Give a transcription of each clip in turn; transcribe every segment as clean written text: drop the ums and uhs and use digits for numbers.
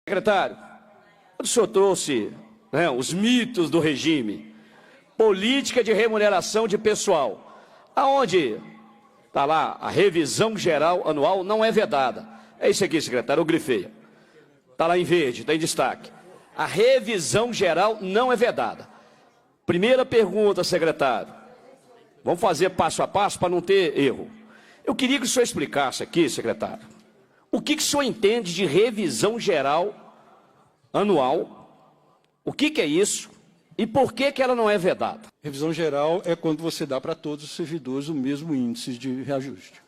Secretário, o senhor trouxe os mitos do regime, política de remuneração de pessoal, aonde está lá a revisão geral anual não é vedada. É isso aqui, secretário, eu grifei. Está lá em verde, está em destaque. A revisão geral não é vedada. Primeira pergunta, secretário. Vamos fazer passo a passo para não ter erro. Eu queria que o senhor explicasse aqui, secretário, o que o senhor entende de revisão geral anual, o que é isso e por que ela não é vedada? Revisão geral é quando você dá para todos os servidores o mesmo índice de reajuste.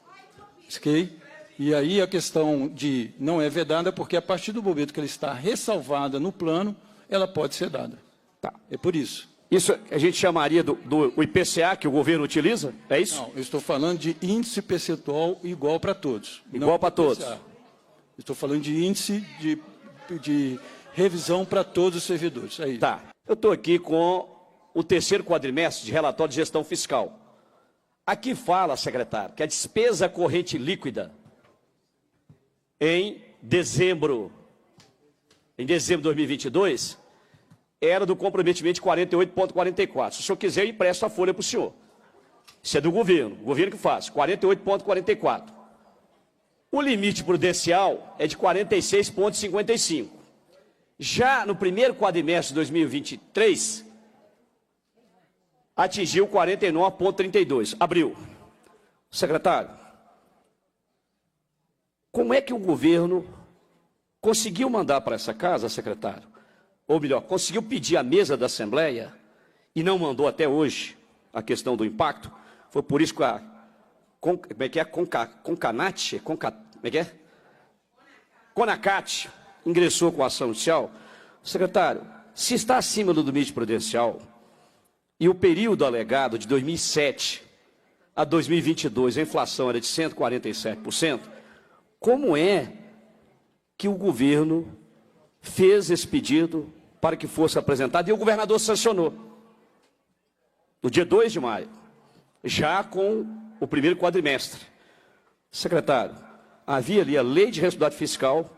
Ok? E aí a questão de não é vedada porque a partir do momento que ela está ressalvada no plano, ela pode ser dada. Tá. É por isso. Isso a gente chamaria do IPCA que o governo utiliza? É isso? Não, eu estou falando de índice percentual igual para todos. Igual para todos. Estou falando de índice de revisão para todos os servidores. É isso. Tá. Eu estou aqui com o terceiro quadrimestre de relatório de gestão fiscal. Aqui fala, secretário, que a despesa corrente líquida em dezembro de 2022 era do comprometimento de 48,44. Se o senhor quiser, eu empresto a folha para o senhor. Isso é do governo, o governo que faz, 48,44. O limite prudencial é de 46,55. Já no primeiro quadrimestre de 2023, atingiu 49,32. Abril. Secretário, como é que o governo conseguiu mandar para essa casa, secretário? Ou melhor, conseguiu pedir à mesa da Assembleia e não mandou até hoje a questão do impacto? Foi por isso que a CONACAT ingressou com a ação judicial. Secretário, se está acima do limite prudencial e o período alegado de 2007 a 2022, a inflação era de 147%, como é que o governo fez esse pedido para que fosse apresentado e o governador sancionou no dia 2 de maio, já com o primeiro quadrimestre? Secretário, havia ali a lei de responsabilidade fiscal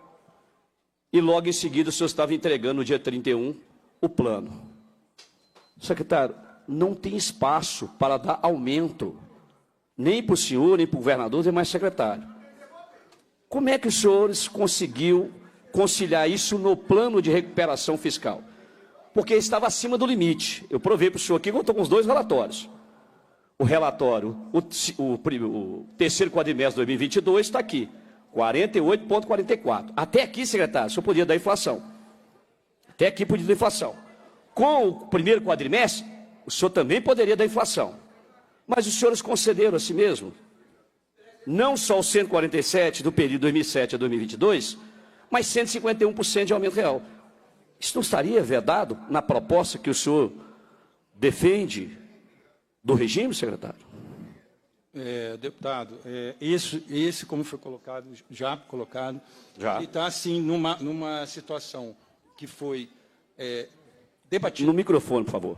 e logo em seguida o senhor estava entregando no dia 31 o plano. Secretário, não tem espaço para dar aumento, nem para o senhor, nem para o governador, nem mais secretário. Como é que os senhores conseguiu conciliar isso no plano de recuperação fiscal? Porque estava acima do limite. Eu provei para o senhor aqui, eu estou com os dois relatórios. O relatório, o terceiro quadrimestre de 2022 está aqui, 48,44. Até aqui, secretário, o senhor podia dar inflação. Até aqui podia dar inflação. Com o primeiro quadrimestre, o senhor também poderia dar inflação. Mas os senhores concederam a si mesmo, não só o 147 do período 2007 a 2022, mas 151% de aumento real. Isso não estaria vedado na proposta que o senhor defende do regime, secretário? Deputado, esse como foi colocado, já ele está assim numa situação que foi debatida. No microfone, por favor.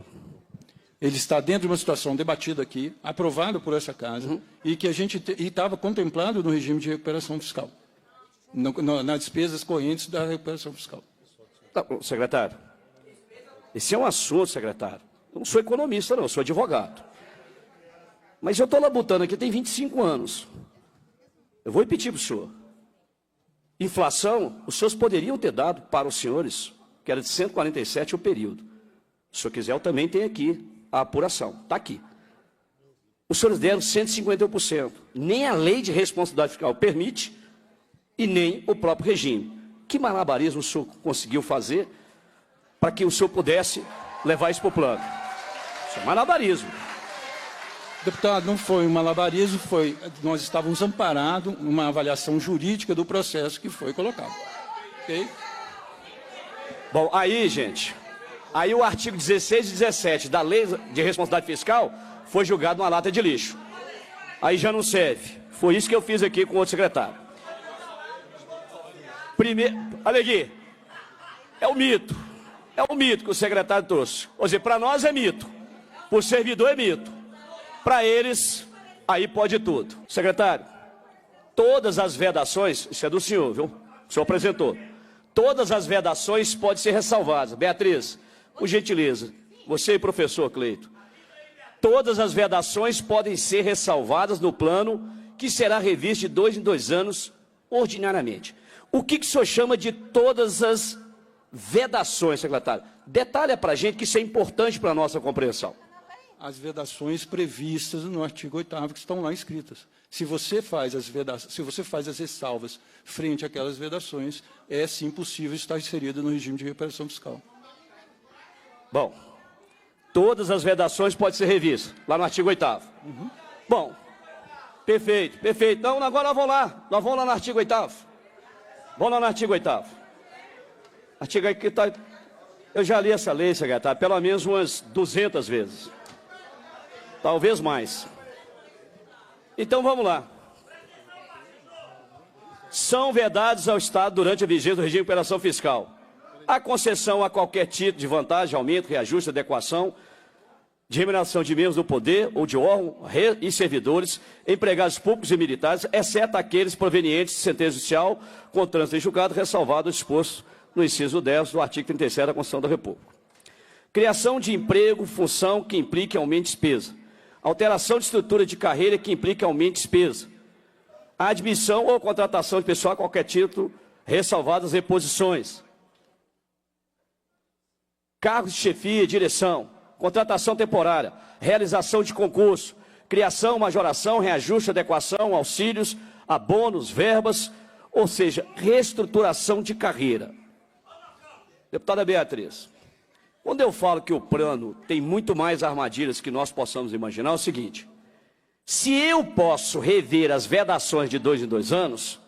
Ele está dentro de uma situação debatida aqui, aprovada por essa casa, e que a gente estava contemplado no regime de recuperação fiscal, nas despesas correntes da recuperação fiscal. Não, secretário, esse é um assunto, secretário. Eu não sou economista, não, eu sou advogado. Mas eu estou labutando aqui, tem 25 anos. Eu vou repetir para o senhor. Inflação, os senhores poderiam ter dado para os senhores, que era de 147 o período. Se o senhor quiser, eu também tenho aqui a apuração. Está aqui. Os senhores deram 151%. Nem a lei de responsabilidade fiscal permite e nem o próprio regime. Que malabarismo o senhor conseguiu fazer para que o senhor pudesse levar isso para o plano? Isso é malabarismo. Deputado, não foi um malabarismo, nós estávamos amparados numa avaliação jurídica do processo que foi colocado. Ok? Bom, aí, gente, aí o artigo 16 e 17 da Lei de Responsabilidade Fiscal foi julgado numa lata de lixo. Aí já não serve. Foi isso que eu fiz aqui com o outro secretário. Primeiro, olha aqui, é o mito que o secretário trouxe. Ou seja, para nós é mito, para o servidor é mito, para eles, aí pode tudo. Secretário, todas as vedações, isso é do senhor, viu? O senhor apresentou. Todas as vedações podem ser ressalvadas. Beatriz, por gentileza, você e professor Cleito. Todas as vedações podem ser ressalvadas no plano que será revisto de 2 em 2 anos, ordinariamente. O que o senhor chama de todas as vedações, secretário? Detalha para a gente que isso é importante para a nossa compreensão. As vedações previstas no artigo 8º que estão lá escritas. Se você faz as ressalvas frente àquelas vedações, é sim possível estar inserida no regime de recuperação fiscal. Bom, todas as vedações podem ser revistas, lá no artigo 8º. Bom, perfeito, perfeito. Então, agora nós vamos lá no artigo 8º. Vamos lá no artigo 8º. Artigo aqui está... Eu já li essa lei, secretário, pelo menos umas 200 vezes. Talvez mais. Então, vamos lá. São vedados ao Estado durante a vigência do regime de recuperação fiscal a concessão a qualquer título de vantagem, aumento, reajuste, adequação de remuneração de membros do poder ou de órgão e servidores, empregados públicos e militares, exceto aqueles provenientes de sentença judicial com trânsito em julgado, ressalvado o disposto no inciso 10 do artigo 37 da Constituição da República. Criação de emprego, função que implique aumento de despesa. Alteração de estrutura de carreira que implique aumento de despesa. A admissão ou contratação de pessoal a qualquer título, ressalvadas as reposições. Cargos de chefia e direção, contratação temporária, realização de concurso, criação, majoração, reajuste, adequação, auxílios, abonos, verbas, ou seja, reestruturação de carreira. Deputada Beatriz, quando eu falo que o plano tem muito mais armadilhas que nós possamos imaginar, é o seguinte: se eu posso rever as vedações de 2 em 2 anos,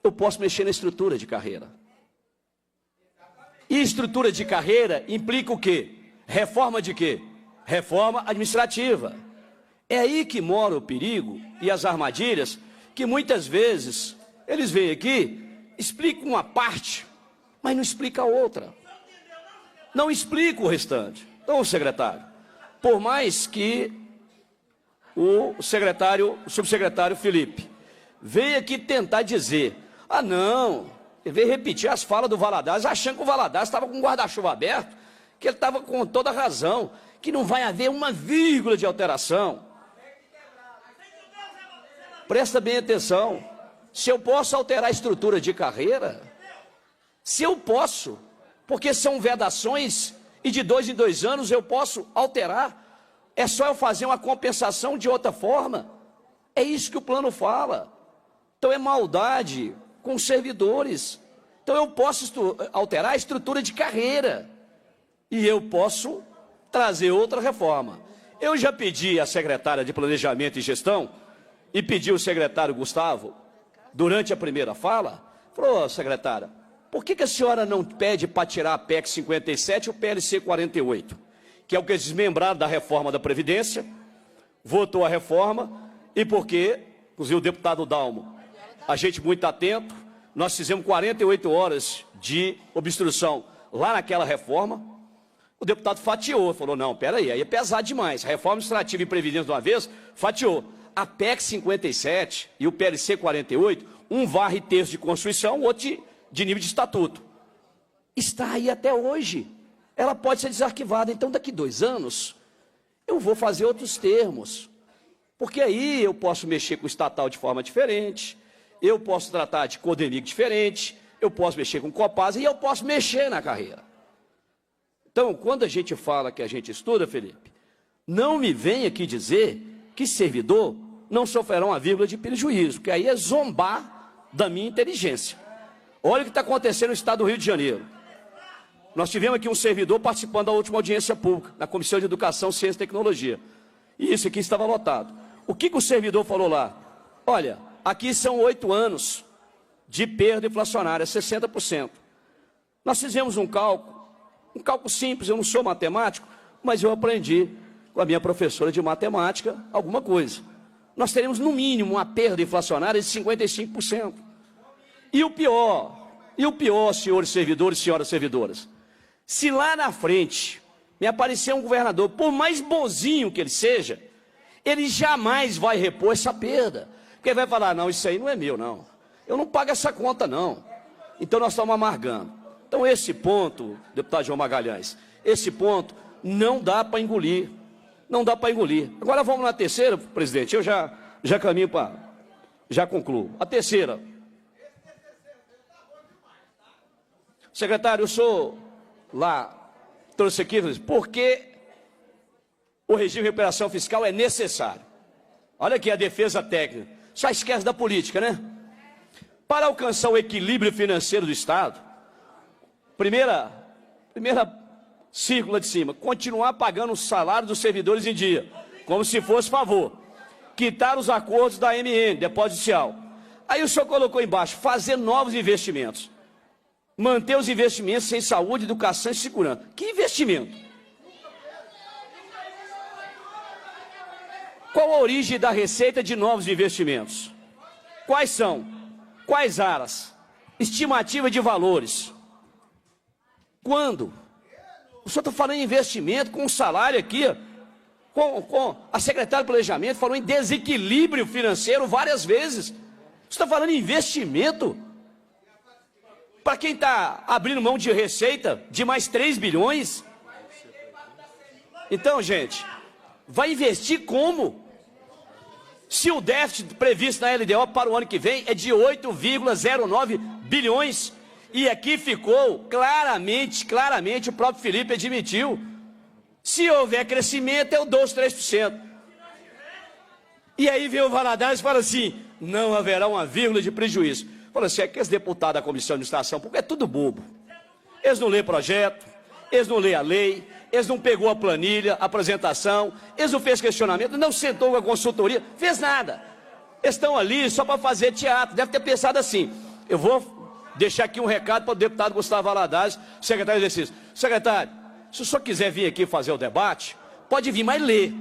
eu posso mexer na estrutura de carreira. E estrutura de carreira implica o quê? Reforma de quê? Reforma administrativa. É aí que mora o perigo e as armadilhas, que muitas vezes eles vêm aqui, explicam uma parte, mas não explica a outra. Não explica o restante. Então, secretário, por mais que o subsecretário Felipe veio aqui tentar dizer, não, ele veio repetir as falas do Valadares, achando que o Valadares estava com o guarda-chuva aberto, que ele estava com toda a razão, que não vai haver uma vírgula de alteração. Presta bem atenção, se eu posso alterar a estrutura de carreira, se eu posso, porque são vedações e de 2 em 2 anos eu posso alterar, é só eu fazer uma compensação de outra forma. É isso que o plano fala. Então é maldade com os servidores. Então eu posso alterar a estrutura de carreira e eu posso trazer outra reforma. Eu já pedi à secretária de Planejamento e Gestão e pedi ao secretário Gustavo, durante a primeira fala, falou, secretária, por que a senhora não pede para tirar a PEC 57 e o PLC 48? Que é o que eles desmembraram da reforma da Previdência, votou a reforma, e porque, inclusive o deputado Dalmo, a gente muito atento, nós fizemos 48 horas de obstrução lá naquela reforma, o deputado fatiou, falou, não, peraí, aí é pesado demais, reforma administrativa e previdência de uma vez, fatiou. A PEC 57 e o PLC 48, um varre terço de Constituição, o outro de nível de estatuto. Está aí até hoje. Ela pode ser desarquivada. Então, daqui 2 anos, eu vou fazer outros termos. Porque aí eu posso mexer com o estatal de forma diferente, eu posso tratar de Codemig diferente, eu posso mexer com Copasa e eu posso mexer na carreira. Então, quando a gente fala que a gente estuda, Felipe, não me venha aqui dizer que servidor não sofrerá uma vírgula de prejuízo, porque aí é zombar da minha inteligência. Olha o que está acontecendo no estado do Rio de Janeiro. Nós tivemos aqui um servidor participando da última audiência pública, na Comissão de Educação, Ciência e Tecnologia. E isso aqui estava lotado. O que o servidor falou lá? Olha, aqui são 8 anos de perda inflacionária, 60%. Nós fizemos um cálculo simples, eu não sou matemático, mas eu aprendi com a minha professora de matemática alguma coisa. Nós teremos no mínimo uma perda inflacionária de 55%. E o pior, senhores servidores e senhoras servidoras, se lá na frente me aparecer um governador, por mais bonzinho que ele seja, ele jamais vai repor essa perda. Porque ele vai falar, não, isso aí não é meu, não. Eu não pago essa conta, não. Então nós estamos amargando. Então, esse ponto, deputado João Magalhães, esse ponto não dá para engolir. Não dá para engolir. Agora vamos na terceira, presidente. Eu já caminho para... Já concluo. A terceira. Secretário, eu sou lá, trouxe aqui, porque o regime de recuperação fiscal é necessário. Olha aqui a defesa técnica. Só esquece da política, né? Para alcançar o equilíbrio financeiro do Estado, primeira círcula de cima, continuar pagando o salário dos servidores em dia, como se fosse favor. Quitar os acordos da MN, depósito inicial. Aí o senhor colocou embaixo, fazer novos investimentos. Manter os investimentos em saúde, educação e segurança. Que investimento? Qual a origem da receita de novos investimentos? Quais são? Quais áreas? Estimativa de valores. Quando? O senhor está falando em investimento com um salário aqui, com a secretária de Planejamento, falou em desequilíbrio financeiro várias vezes. Você está falando em investimento? Para quem está abrindo mão de receita de mais 3 bilhões? Então, gente, vai investir como? Se o déficit previsto na LDO para o ano que vem é de 8,09 bilhões, e aqui ficou claramente, o próprio Felipe admitiu, se houver crescimento eu dou os 3%. E aí vem o Valadares e fala assim, não haverá uma vírgula de prejuízo. Fala assim, é que os deputados da Comissão de Administração, porque é tudo bobo. Eles não lêem projeto, eles não lêem a lei, eles não pegou a planilha, a apresentação, eles não fez questionamento, não sentou com a consultoria, fez nada. Eles estão ali só para fazer teatro, deve ter pensado assim, eu vou deixar aqui um recado para o deputado Gustavo Valadares, secretário de Exercício. Secretário, se o senhor quiser vir aqui fazer o debate, pode vir, mas lê.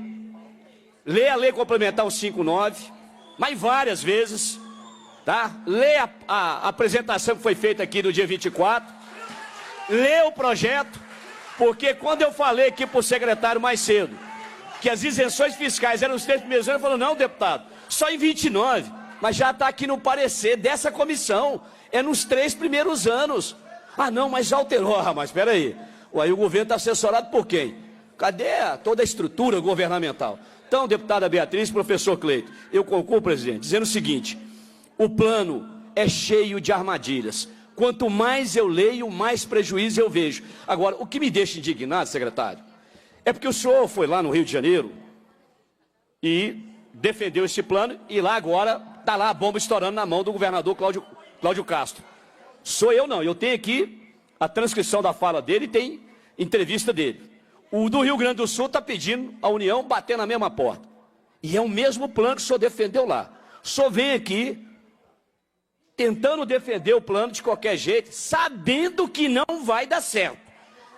Lê a lei complementar 159, mas várias vezes, tá? Lê a apresentação que foi feita aqui no dia 24, lê o projeto, porque quando eu falei aqui para o secretário mais cedo, que as isenções fiscais eram os 3 primeiros anos, ele falou, não, deputado, só em 29, mas já está aqui no parecer dessa comissão, é nos 3 primeiros anos. Ah, não, mas já alterou, mas espera aí. Aí o governo está assessorado por quem? Cadê toda a estrutura governamental? Então, deputada Beatriz, professor Cleito, eu concluo, presidente, dizendo o seguinte, o plano é cheio de armadilhas. Quanto mais eu leio, mais prejuízo eu vejo. Agora, o que me deixa indignado, secretário, é porque o senhor foi lá no Rio de Janeiro e defendeu esse plano e lá agora está lá a bomba estourando na mão do governador Cláudio Castro. Sou eu não, eu tenho aqui a transcrição da fala dele e tem entrevista dele. O do Rio Grande do Sul está pedindo a União bater na mesma porta. E é o mesmo plano que o senhor defendeu lá. O senhor vem aqui tentando defender o plano de qualquer jeito, sabendo que não vai dar certo.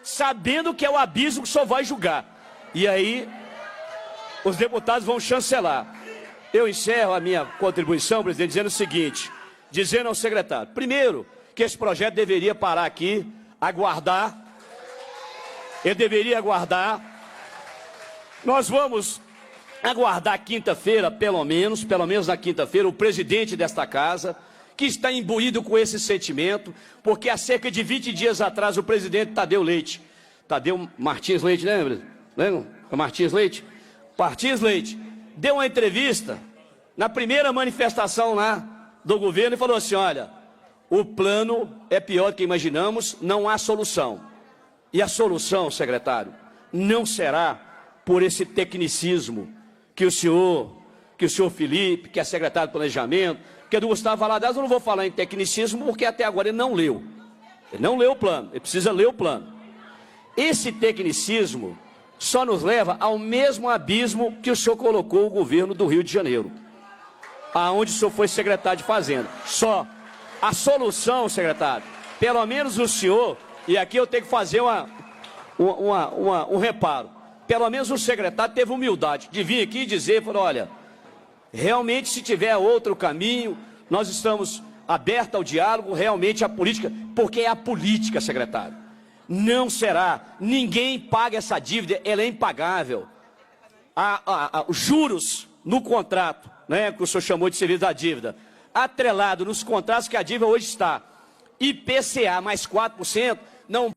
Sabendo que é o abismo que o senhor vai julgar. E aí, os deputados vão chancelar. Eu encerro a minha contribuição, presidente, dizendo o seguinte, dizendo ao secretário, primeiro, que esse projeto deveria parar aqui, aguardar, ele deveria aguardar, nós vamos aguardar quinta-feira, pelo menos na quinta-feira, o presidente desta casa, que está imbuído com esse sentimento, porque há cerca de 20 dias atrás o presidente Tadeu Martins Leite, lembra? Martins Leite, deu uma entrevista na primeira manifestação lá do governo e falou assim, olha, o plano é pior do que imaginamos, não há solução. E a solução, secretário, não será por esse tecnicismo que o senhor Felipe, que é secretário de Planejamento, que é do Gustavo Valadares, eu não vou falar em tecnicismo porque até agora ele não leu. Ele não leu o plano, ele precisa ler o plano. Esse tecnicismo só nos leva ao mesmo abismo que o senhor colocou o governo do Rio de Janeiro, aonde o senhor foi secretário de Fazenda. Só. A solução, secretário, pelo menos o senhor, e aqui eu tenho que fazer um reparo, pelo menos o secretário teve humildade de vir aqui e dizer, falou, olha, realmente se tiver outro caminho, nós estamos abertos ao diálogo, realmente a política, porque é a política, secretário. Não será, ninguém paga essa dívida, ela é impagável. Os juros no contrato, né, que o senhor chamou de serviço da dívida, atrelado nos contratos que a dívida hoje está, IPCA mais 4%, não